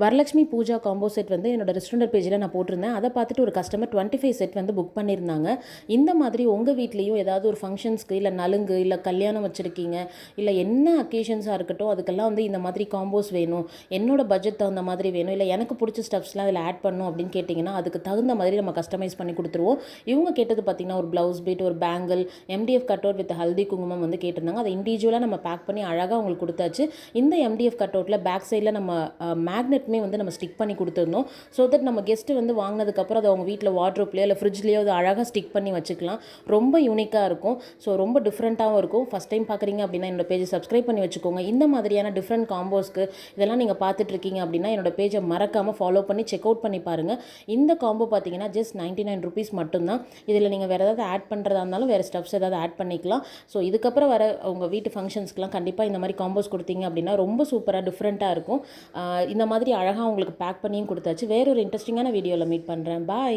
Varalakshmi Pooja combo set வந்து என்னோட restaurant பேஜில் நான் போட்டிருந்தேன். அதை பார்த்துட்டு ஒரு கஸ்டமர் 25 செட் வந்து புக் பண்ணியிருந்தாங்க. இந்த மாதிரி உங்கள் வீட்லேயும் ஏதாவது ஒரு ஃபங்க்ஷன்ஸ்க்கு இல்லை நலுங்கு இல்லை கல்யாணம் வச்சுருக்கீங்க, இல்லை என்ன அக்கேஷன்ஸாக இருக்கட்டும், அதுக்கெல்லாம் வந்து இந்த மாதிரி காம்போஸ் வேணும், என்னோட பட்ஜெட் தகுந்த மாதிரி வேணும், இல்லை எனக்கு பிடிச்ச ஸ்டப்ஸ்லாம் அதில் ஆட் பண்ணணும் அப்படின்னு கேட்டிங்கன்னா அதுக்கு தகுந்த மாதிரி நம்ம கஸ்டமைஸ் பண்ணி கொடுத்துருவோம். இவங்க கேட்டது பார்த்திங்கன்னா ஒரு ப்ளவுஸ் பீட், ஒரு bangle, MDF cut out with haldi குங்குமம் வந்து கேட்டிருந்தாங்க. அதை இண்டிவிஜுவலாக நம்ம பேக் பண்ணி அழகாக உங்களுக்கு கொடுத்தாச்சு. இந்த எம்டிஎஃப் கட் அவுட்டில் பேக் சைடில் நம்ம மேக்னெட்மே வந்து நம்ம ஸ்டிக் பண்ணி கொடுத்துருந்தோம். ஸோ தட் நம்ம கெஸ்ட்டு வந்து வாங்கினதுக்கப்புறம் அதை அவங்க வீட்டில் வார்ட்ரோப்லேயோ இல்லை ஃப்ரிட்ஜ்லேயோ அது அழகாக ஸ்டிக் பண்ணி வச்சுக்கலாம். ரொம்ப யூனிக்காக இருக்கும். ஸோ ரொம்ப டிஃப்ரெண்ட்டாகவும் இருக்கும். ஃபஸ்ட் டைம் பார்க்குறீங்க அப்படின்னா என்னோட பேஜை சப்ஸ்கிரைப் பண்ணி வச்சுக்கோங்க. இந்த மாதிரியான டிஃப்ரெண்ட் காம்போஸ்க்கு இதெல்லாம் நீங்கள் பார்த்துட்ருக்கீங்க அப்படின்னா என்னோட பேஜை மறக்காமல் ஃபாலோ பண்ணி செக் அவுட் பண்ணி பாருங்கள். இந்த காம்போ பார்த்தீங்கன்னா ஜஸ்ட் 99 ருபீஸ் மட்டும்தான். இதில் நீங்கள் வேறு ஏதாவது ஆட் பண்ணுறதா இருந்தாலும் வேறு ஸ்டெப்ஸ் ஏதாவது ஆட் பண்ணிக்கலாம். ஸோ இதுக்கப்புறம் வர உங்கள் வீட்டு ஃபங்க்ஷன்ஸ்க்குலாம் கண்டிப்பாக இந்த மாதிரி காம்போஸ் கொடுத்தீங்க அப்படின்னா ரொம்ப சூப்பராக டிஃப்ரெண்ட்டாக இருக்கும். இந்த மாதிரி அழகாக உங்களுக்கு பேக் பண்ணியும் கொடுத்தாச்சு. வேற ஒரு இன்ட்ரெஸ்டிங்கான வீடியோவில் மீட் பண்ணுறேன். பாய்.